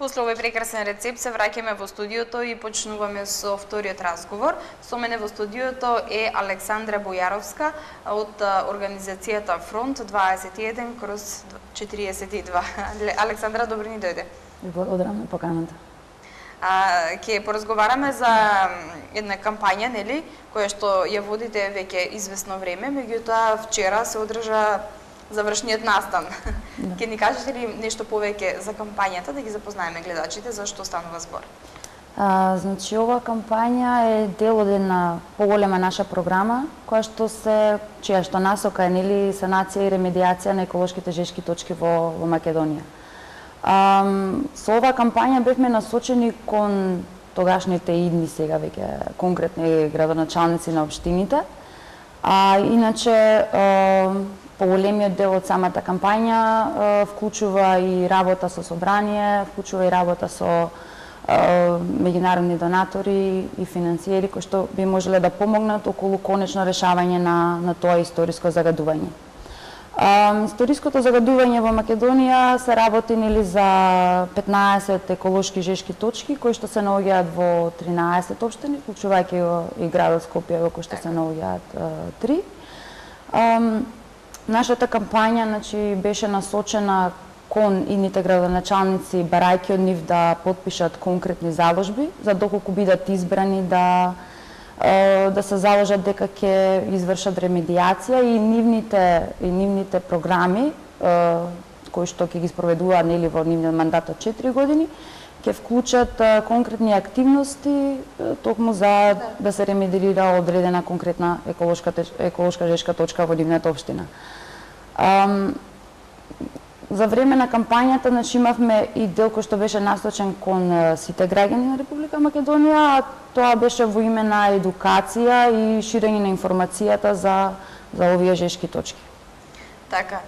После овој прекрасен рецепт се враќаме во студиото и почнуваме со вториот разговор. Со мене во студиото е Александра Бојаровска од организацијата Фронт 21/42. Александра, добро ни дојде. Благодарам на поканата. Ќе поразговараме за една кампања, нели, која што ја водите веќе известно време, меѓутоа вчера се одржа завршниот настан. Да. Ке ни кажете ли нешто повеќе за кампањата, да ги запознаеме гледачите за што станува збор? Значи, ова кампања е дел од една поголема наша програма, чија што насока е нели санација и ремедиација на еколошките жешки точки во Македонија. Со оваа кампања бевме насочени кон тогашните идни сега веќе конкретни градоначалници на општините. Иначе поголемиот дел од самата кампања вклучува и работа со собрание, вклучува и работа со меѓународни донатори и финансиери кои што би можеле да помогнат околу конечно решавање на тоа историско загадување. Историското загадување во Македонија се работи нели за 15 еколошки жешки точки кои што се наоѓаат во 13 општини, вклучувајќи и градот Скопје во кој што се наоѓаат 3. Нашата кампања беше насочена кон идните градоначалници, барајќи од нив да потпишат конкретни заложби, за доколку бидат избрани да се заложат дека ќе извршат ремедиација и нивните програми кои што ќе ги спроведуваат нели во нивниот мандат од 4 години, ќе вклучат конкретни активности токму за да се ремедира одредена конкретна еколошка жешка точка во нивната општина. За време на кампањата имавме и дел кој што беше насочен кон сите граѓани на Република Македонија, а тоа беше во име на едукација и ширење на информацијата за овие жешки точки. Така.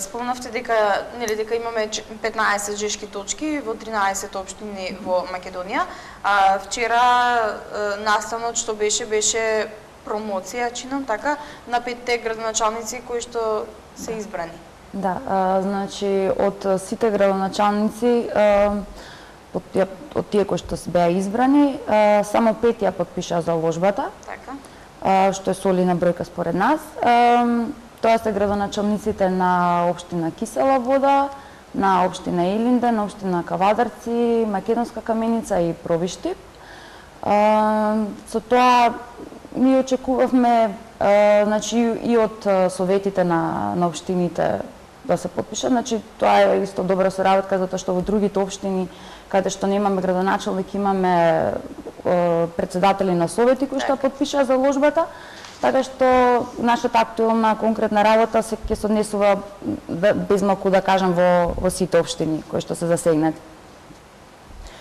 Спомнавте дека имаме 15 жешки точки во 13 општини во Македонија. Вчера настанот што беше промоција, чинам така, на 5 градоначалници кои што се избрани. Да, значи од сите градоначалници од тие кои што беа избрани, само 5 ја потпиша заложбата. Така. Што е солидна бројка според нас. Тоа се градоначалниците на општина Кисела Вода, на општина Илинден, на општина Кавадарци, Македонска Каменица и Пробиштип. Со тоа ние очекувавме и од советите на општините да се потпишат. Тоа е исто добра соработка, затоа што во другите општини каде што немаме градоначалник, имаме претседатели на совети кои што потпишаа заложбата, така што нашата актуелна конкретна работа ќе се однесува без малку да кажам во сите општини кои што се засегнати.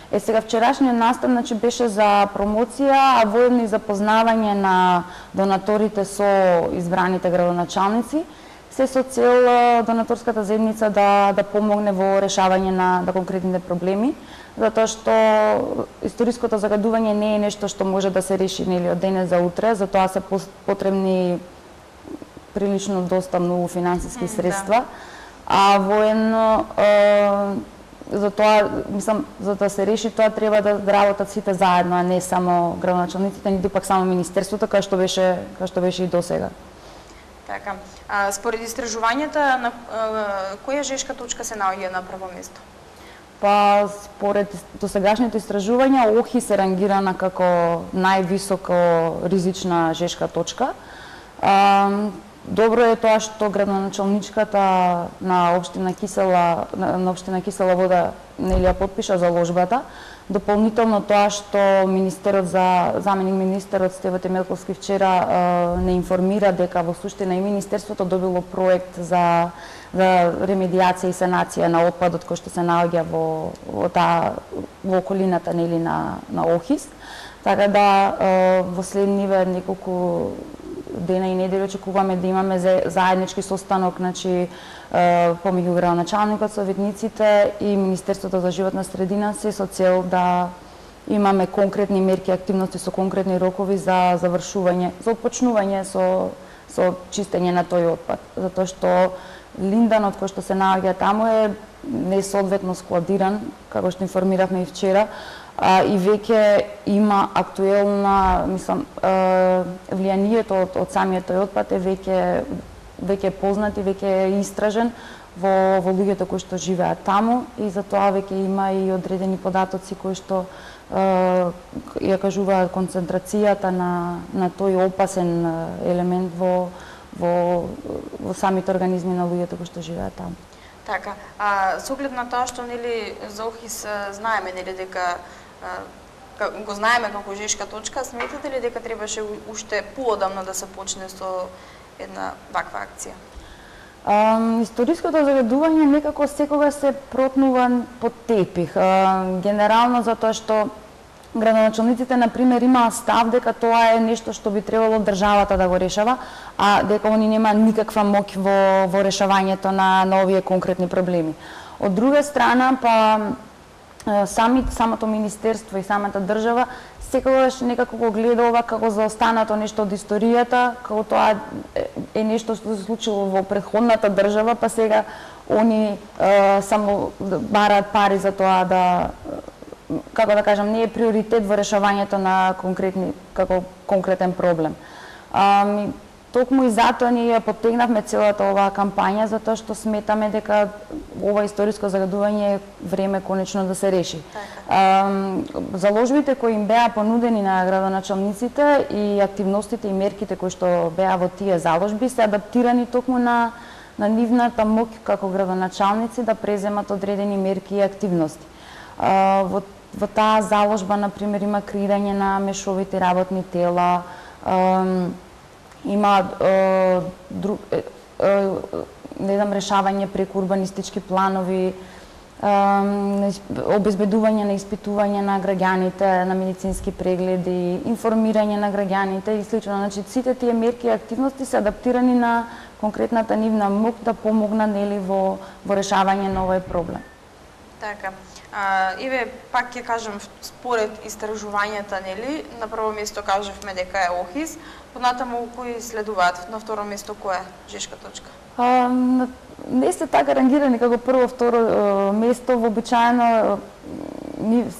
Сега вчерашниот настан беше за промоција, а воедно и запознавање на донаторите со избраните градоначалници, се со цел донаторската заедница да помогне во решавање на конкретните проблеми, затоа што историското загадување не е нешто што може да се реши нели од денес за утре, затоа се потребни прилично доста многу финансиски средства, а воедно за да се реши тоа треба да работат сите заедно, а не само градоначалниците, ниту пак само министерството, кај што беше и досега. Така. Според истражувањата, на која жешка точка се наоѓа на прво место? Според досегашните истражувања, Охи се рангирана како највисоко ризична жешка точка. Добро е тоа што градоначалничката на општина Кисела Вода нели ја потпиша заложбата. Дополнително тоа што заменик министерот Стево Темелковски вчера не информира дека во суштина и министерството добило проект за ремедиација и санација на отпадот кој што се наоѓа во околината нели на Охис. Така да во следниве неколку дена и недели очекуваме да имаме заеднички состанок помеѓу градоначалникот, советниците и Министерството за животна средина, се со цел да имаме конкретни мерки, активности со конкретни рокови за започнување со чистење на тој отпад, затоа што линданот кој што се наоѓа таму е несоодветно складиран, како што информиравме и вчера, и веќе има актуелна, мислам, влијанието од самиот тој отпад е веќе познат и веќе е истражен во луѓето кои што живеат таму, и затоа веќе има и одредени податоци кои што ја кажуваат концентрацијата на тој опасен елемент во самите организми на луѓето кои што живеат таму. Така, со оглед на тоа што нели за Охрис знаеме нели дека го знаеме како жешка точка, сметате ли дека требаше уште поодамно да се почне со една ваква акција? Историското загадување некако секогаш се протнува под тепих. Генерално затоа што градоначалниците, например, имаат став дека тоа е нешто што би требало државата да го решава, а дека они нема никаква моќ во решавањето на овие конкретни проблеми. Од друга страна, па самото министерство и самата држава секогаш некако го гледа ова како заостанато нешто од историјата, како тоа е нешто што се случило во претходната држава, па сега они само бараат пари за тоа да, како да кажам, не е приоритет во решавањето на конкретен проблем. Токму и затоа ние ја поттегнавме целата оваа кампања, затоа што сметаме дека ова историско загадување е време конечно да се реши. Заложбите кои им беа понудени на градоначалниците и активностите и мерките кои што беа во тие заложби се адаптирани токму на нивната моќ како градоначалници да преземат одредени мерки и активности. Во таа заложба, например, има креирање на мешовити работни тела, има решавање преку урбанистички планови, обезбедување на испитување на граѓаните, на медицински прегледи, информирање на граѓаните и слично. Значи, сите тие мерки и активности се адаптирани на конкретната нивна моќ да помогнат нели во решавање на овој проблем. Така. Еве, пак ќе кажам, според истражувањата, нели, на прво место кажавме дека е Охрис, понатаму кои следуваат, на второ место која е жешка точка? Не сте така рангирани како прво, второ место, вообичаено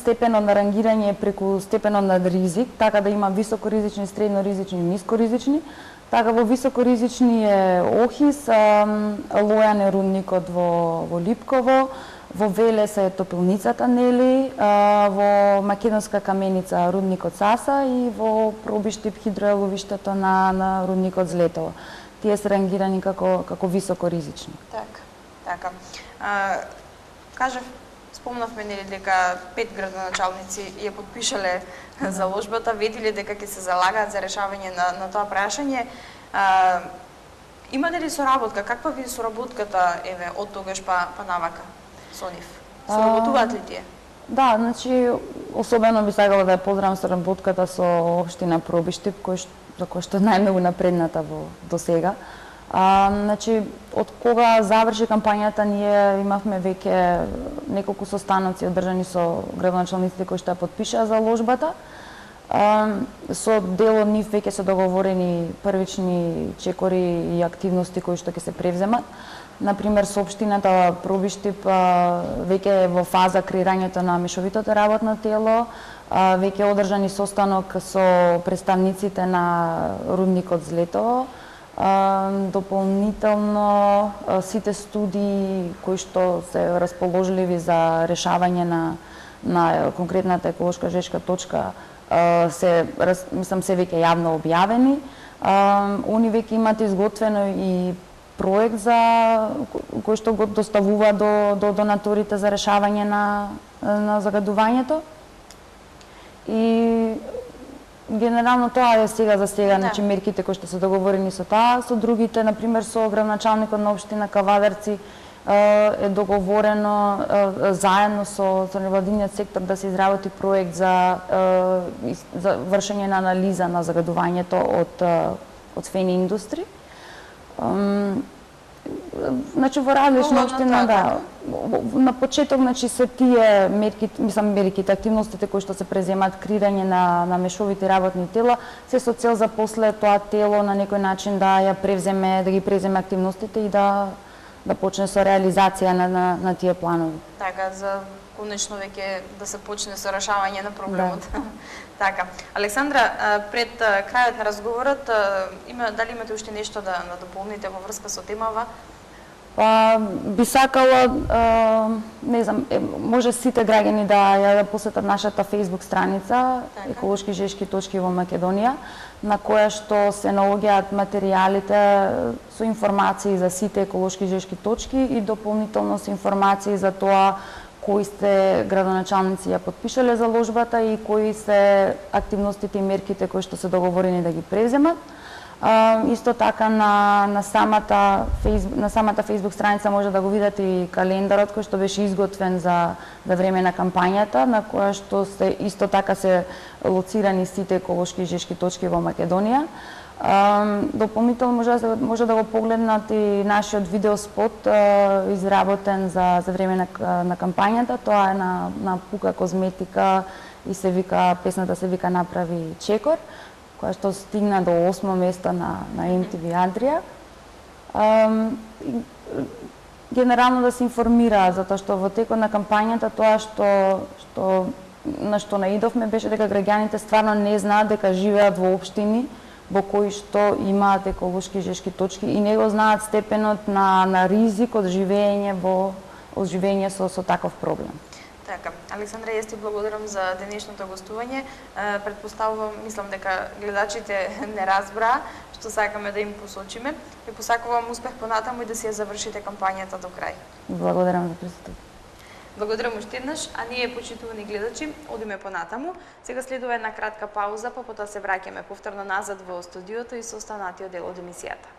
степено на рангирање е преку степено на ризик, така да има високоризични, средноризични и нискоризични. Така во високоризични е Охрис, Лојан е рудникот во Липково, во Велес е Топилницата Нели, во Македонска каменица рудникот Саса и во Пробиштип хидроеловиштето на рудникот Злетово. Тие се рангирани како високоризични. Така. Спомнавме нели дека 5 градоначалници ја подпишале заложбата, ветиле дека ќе се залагаат за решавање на тоа прашање. Имате ли соработка? Каква ви е соработката од тогаш па навака со нив? Соработуваат ли тие? Да, значи особено би сакала да ја поздравам соработката со општина Пробиштип, за кој што најмногу напредната до сега. Значи, од кога заврши кампањата, ние имавме веќе неколку состаноци одржани со градоначалниците кои што ја подпишаа заложбата. Со дел од нив веќе се договорени првични чекори и активности кои што ќе се превземат. Например, со општината Пробиштип веќе е во фаза креирањето на мешовитото работно тело, веќе е одржани состанок со представниците на рудникот Злетово. Дополнително сите студии кои што се расположливи за решавање на конкретната еколошка жешка точка се веќе јавно објавени. Они веќе имат изготвено и проект кој што го доставува до донаторите за решавање на загадувањето. И генерално тоа е сега за сега, значи мерките кои што се договорени со таа, со другите, например со градоначалникот на општина Кавадарци е договорено заедно со невладиниот сектор да се изработи проект за вршење на анализа на загадувањето од Фени Индустри. Значи во различни општини, да. На почеток, значи се тие мерките, активностите кои што се преземат, креирање на мешовити работни тела, се со цел за после тоа тело на некој начин да ги преземе активностите и да да почне со реализација на тие планови. Така, за конечно веќе да се почне со решавање на проблемот. Да. Така. Александра, пред крајот на разговорот, дали имате уште нешто да дополните во врска со темава? Би сакала, не знам, може сите граѓани да посетат нашата Facebook страница Еколошки жешки точки во Македонија, на која што се наоѓаат материјалите со информации за сите еколошки жешки точки и дополнително со информации за тоа кои сте градоначалници ја подпишале заложбата и кои се активностите и мерките кои што се договорени да ги преземат. Исто така на самата Facebook страница може да го видите и календарот кој што беше изготвен за време на кампањата, на која што исто така се лоцирани сите еколошки жешки точки во Македонија. Дополнително може да го погледнат и нашиот видеоспот изработен за време на кампањата. Тоа е на Пука козметика и песната се вика Направи чекор, која што стигна до 8 место на MTV Адрија. Генерално да се информираат, затоа што во текот на кампањата тоа на што наидовме беше дека граѓаните стварно не знаат дека живеат во општини во кои што имаат еколошки жешки точки и не го знаат степенот на ризик од живење со таков проблем. Така, Александра, јас ти благодарам за денешното гостување. Предпоставувам, мислам дека гледачите не разбраа што сакаме да им посочиме. Ви посакувам успех понатаму и да си ја завршите кампањата до крај. Благодарам за присуството. Благодарам уште еднаш, а ние, почитувани гледачи, одиме понатаму. Сега следува една кратка пауза, па потоа се враќаме повторно назад во студиото и со останатиот дел од емисијата.